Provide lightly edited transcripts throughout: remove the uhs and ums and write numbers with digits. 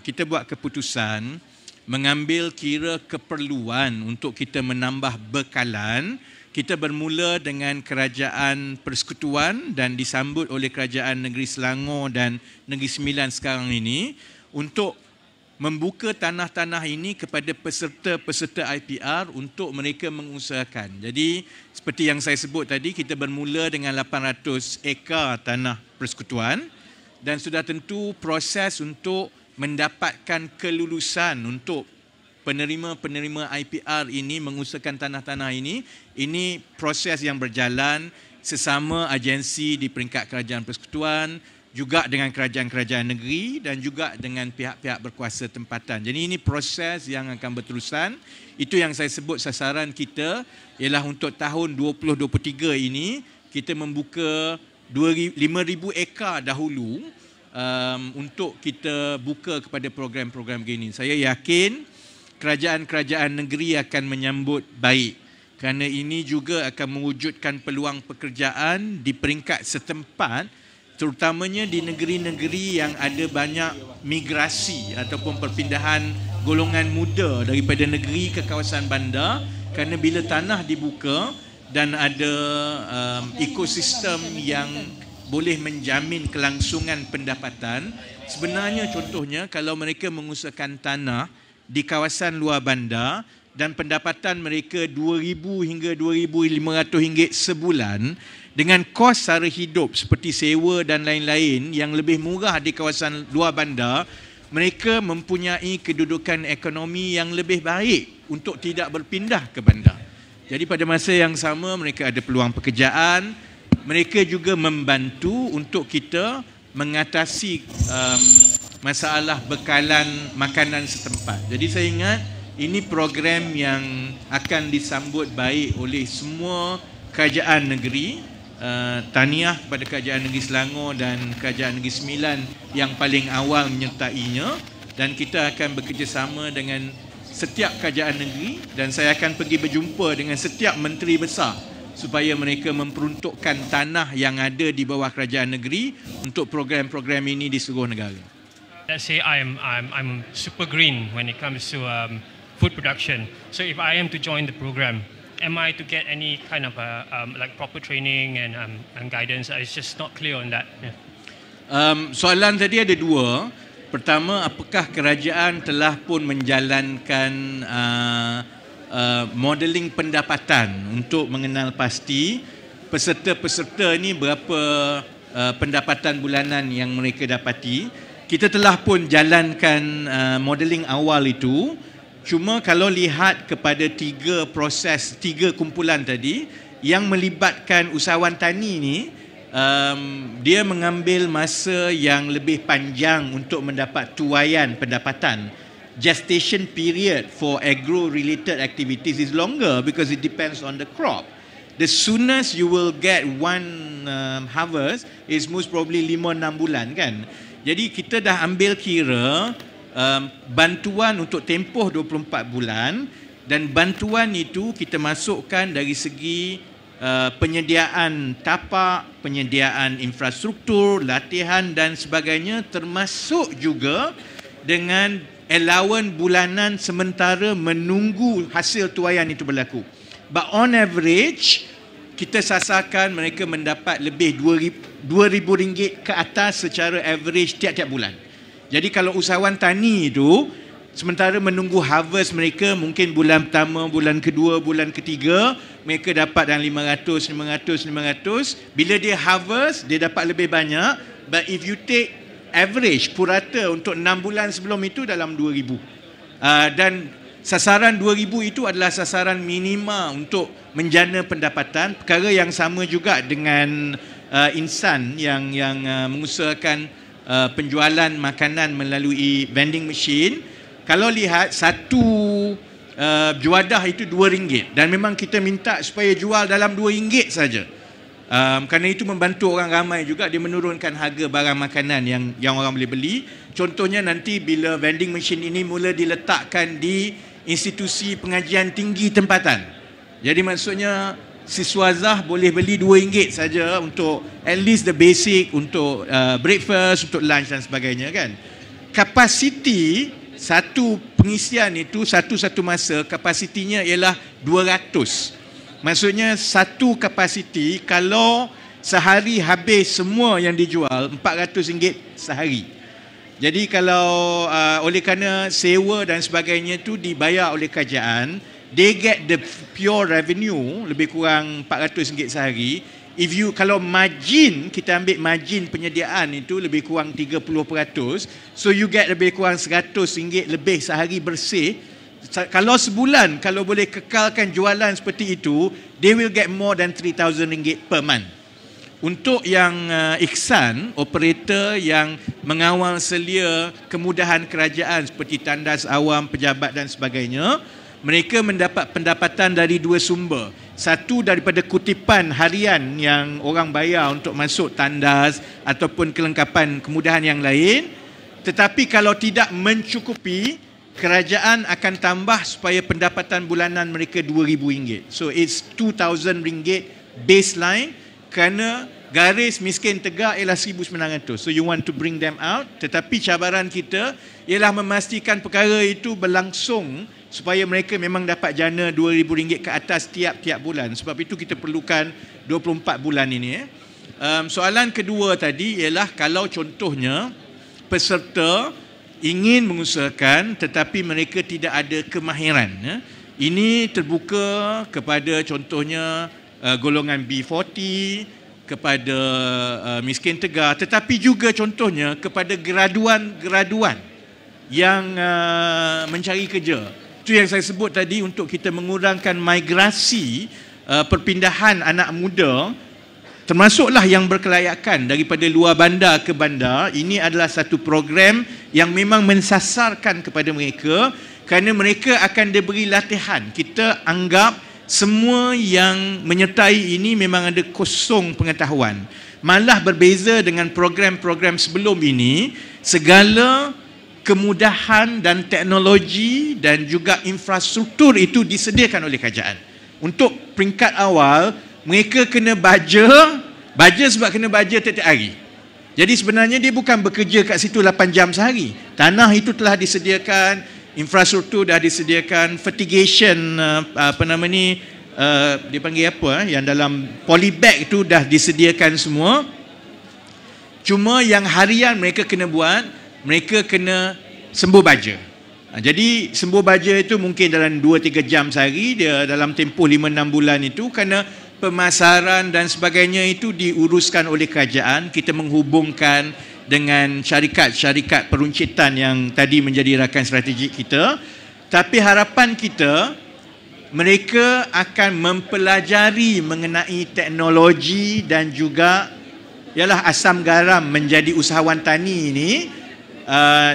kita buat keputusan mengambil kira keperluan untuk kita menambah bekalan. Kita bermula dengan Kerajaan Persekutuan dan disambut oleh Kerajaan Negeri Selangor dan Negeri Sembilan sekarang ini untuk membuka tanah-tanah ini kepada peserta-peserta IPR untuk mereka mengusahakan. Jadi seperti yang saya sebut tadi, kita bermula dengan 800 ekar tanah persekutuan dan sudah tentu proses untuk mendapatkan kelulusan untuk penerima-penerima IPR ini mengusahakan tanah-tanah ini proses yang berjalan sesama agensi di peringkat Kerajaan Persekutuan, juga dengan kerajaan-kerajaan negeri dan juga dengan pihak-pihak berkuasa tempatan. Jadi ini proses yang akan berterusan. Itu yang saya sebut sasaran kita ialah untuk tahun 2023 ini kita membuka 5,000 ekar dahulu untuk kita buka kepada program-program begini. Saya yakin kerajaan-kerajaan negeri akan menyambut baik kerana ini juga akan mewujudkan peluang pekerjaan di peringkat setempat, terutamanya di negeri-negeri yang ada banyak migrasi ataupun perpindahan golongan muda daripada negeri ke kawasan bandar, kerana bila tanah dibuka dan ada ekosistem yang boleh menjamin kelangsungan pendapatan. Sebenarnya contohnya kalau mereka mengusahakan tanah di kawasan luar bandar dan pendapatan mereka RM2,000 hingga RM2,500 sebulan dengan kos sara hidup seperti sewa dan lain-lain yang lebih murah di kawasan luar bandar, mereka mempunyai kedudukan ekonomi yang lebih baik untuk tidak berpindah ke bandar. Jadi pada masa yang sama mereka ada peluang pekerjaan, mereka juga membantu untuk kita mengatasi masalah bekalan makanan setempat. Jadi saya ingat ini program yang akan disambut baik oleh semua kerajaan negeri. Tahniah kepada Kerajaan Negeri Selangor dan Kerajaan Negeri Sembilan yang paling awal menyertainya, dan kita akan bekerjasama dengan setiap kerajaan negeri dan saya akan pergi berjumpa dengan setiap menteri besar supaya mereka memperuntukkan tanah yang ada di bawah kerajaan negeri untuk program-program ini di seluruh negara. Let's say I'm super green when it comes to food production. So if I am to join the program, am I to get any kind of like proper training and guidance? It's just not clear on that. Yeah. Soalan tadi ada dua. Pertama, apakah kerajaan telah pun menjalankan modeling pendapatan untuk mengenal pasti peserta-peserta ini berapa pendapatan bulanan yang mereka dapati. Kita telah pun jalankan modeling awal itu. Cuma kalau lihat kepada tiga kumpulan tadi yang melibatkan usahawan tani ini, dia mengambil masa yang lebih panjang untuk mendapat tuaian pendapatan. Gestation period for agro-related activities is longer because it depends on the crop. The soonest you will get one harvest is most probably 5-6 bulan kan. Jadi kita dah ambil kira bantuan untuk tempoh 24 bulan, dan bantuan itu kita masukkan dari segi penyediaan tapak, penyediaan infrastruktur, latihan dan sebagainya, termasuk juga dengan allowance bulanan sementara menunggu hasil tuaian itu berlaku. But on average, kita sasarkan mereka mendapat lebih RM2,000 ke atas secara average tiap-tiap bulan. Jadi kalau usahawan tani itu sementara menunggu harvest mereka, mungkin bulan pertama, bulan kedua, bulan ketiga mereka dapat dalam 500. Bila dia harvest, dia dapat lebih banyak. But if you take average purata untuk 6 bulan sebelum itu dalam 2,000. Dan sasaran 2,000 itu adalah sasaran minima untuk menjana pendapatan. Perkara yang sama juga dengan insan yang mengusahakan penjualan makanan melalui vending machine. Kalau lihat satu juadah itu RM2 dan memang kita minta supaya jual dalam RM2 saja. Kerana itu membantu orang ramai juga, dia menurunkan harga barang makanan yang orang boleh beli. Contohnya nanti bila vending machine ini mula diletakkan di institusi pengajian tinggi tempatan. Jadi maksudnya siswazah boleh beli RM2 saja untuk at least the basic, untuk breakfast, untuk lunch dan sebagainya kan. kapasiti satu pengisian itu satu masa kapasitinya ialah 200. Maksudnya satu kapasiti kalau sehari habis semua yang dijual RM400 sehari. Jadi kalau oleh kerana sewa dan sebagainya itu dibayar oleh kerajaan, they get the pure revenue lebih kurang RM400 sehari. Kalau margin, kita ambil margin penyediaan itu lebih kurang 30%, so you get lebih kurang RM100 lebih sehari bersih. Kalau sebulan, kalau boleh kekalkan jualan seperti itu, they will get more than RM3,000 per month. Untuk yang Ihsan, operator yang mengawal selia kemudahan kerajaan seperti tandas awam, pejabat dan sebagainya, mereka mendapat pendapatan dari dua sumber. Satu daripada kutipan harian yang orang bayar untuk masuk tandas ataupun kelengkapan kemudahan yang lain. Tetapi kalau tidak mencukupi, kerajaan akan tambah supaya pendapatan bulanan mereka RM2,000. So it's RM2,000 baseline, kerana garis miskin tegak ialah 1,900. So you want to bring them out. Tetapi cabaran kita ialah memastikan perkara itu berlangsung supaya mereka memang dapat jana RM2,000 ke atas tiap-tiap bulan. Sebab itu kita perlukan 24 bulan ini. Soalan kedua tadi ialah kalau contohnya peserta ingin mengusahakan tetapi mereka tidak ada kemahiran. Ini terbuka kepada contohnya golongan B40, kepada miskin tegar, tetapi juga contohnya kepada graduan yang mencari kerja. Itu yang saya sebut tadi, untuk kita mengurangkan migrasi perpindahan anak muda, termasuklah yang berkelayakan daripada luar bandar ke bandar. Ini adalah satu program yang memang mensasarkan kepada mereka, kerana mereka akan diberi latihan. Kita anggap semua yang menyertai ini memang ada kosong pengetahuan. Malah berbeza dengan program-program sebelum ini, segala kemudahan dan teknologi dan juga infrastruktur itu disediakan oleh kerajaan. Untuk peringkat awal, mereka kena baja sebab kena baja tiap-tiap hari. Jadi sebenarnya dia bukan bekerja kat situ 8 jam sehari. Tanah itu telah disediakan, infrastruktur dah disediakan, fertigation dia panggil apa, yang dalam polybag itu dah disediakan semua. Cuma yang harian mereka kena buat, mereka kena sembuh baja. Jadi sembuh baja itu mungkin dalam 2-3 jam sehari, dia dalam tempoh 5-6 bulan itu, kerana pemasaran dan sebagainya itu diuruskan oleh kerajaan. Kita menghubungkan dengan syarikat-syarikat peruncitan yang tadi menjadi rakan strategik kita. Tapi harapan kita, mereka akan mempelajari mengenai teknologi dan juga ialah asam garam menjadi usahawan tani ini.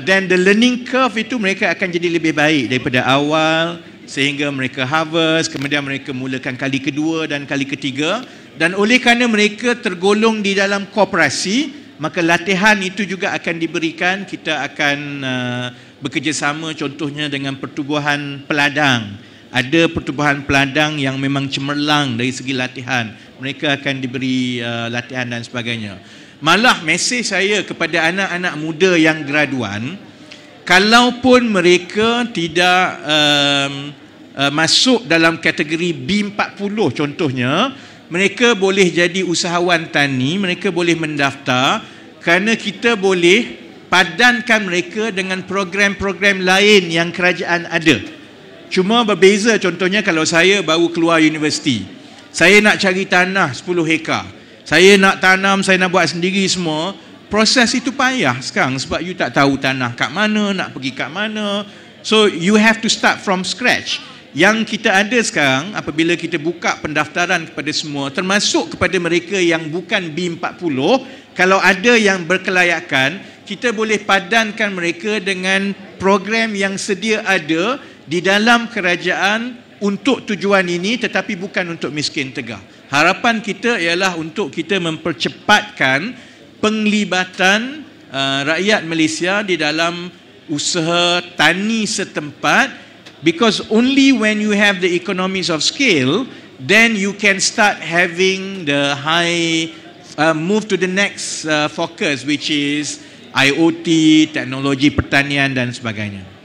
Dan the learning curve itu mereka akan jadi lebih baik daripada awal, sehingga mereka harvest, kemudian mereka mulakan kali kedua dan kali ketiga. Dan oleh kerana mereka tergolong di dalam koperasi, maka latihan itu juga akan diberikan. Kita akan bekerjasama contohnya dengan pertubuhan peladang. Ada pertubuhan peladang yang memang cemerlang dari segi latihan. Mereka akan diberi latihan dan sebagainya. Malah mesej saya kepada anak-anak muda yang graduan, kalaupun mereka tidak masuk dalam kategori B40 contohnya, mereka boleh jadi usahawan tani, mereka boleh mendaftar, kerana kita boleh padankan mereka dengan program-program lain yang kerajaan ada. Cuma berbeza, contohnya kalau saya baru keluar universiti, saya nak cari tanah 10 hektar, saya nak tanam, saya nak buat sendiri semua. Proses itu payah sekarang sebab you tak tahu tanah kat mana, nak pergi kat mana. So you have to start from scratch. Yang kita ada sekarang, apabila kita buka pendaftaran kepada semua, termasuk kepada mereka yang bukan B40, kalau ada yang berkelayakan, kita boleh padankan mereka dengan program yang sedia ada di dalam kerajaan untuk tujuan ini, tetapi bukan untuk miskin tegar. Harapan kita ialah untuk kita mempercepatkan penglibatan rakyat Malaysia di dalam usaha tani setempat, because only when you have the economies of scale, then you can start having the high move to the next focus, which is IoT, teknologi pertanian dan sebagainya.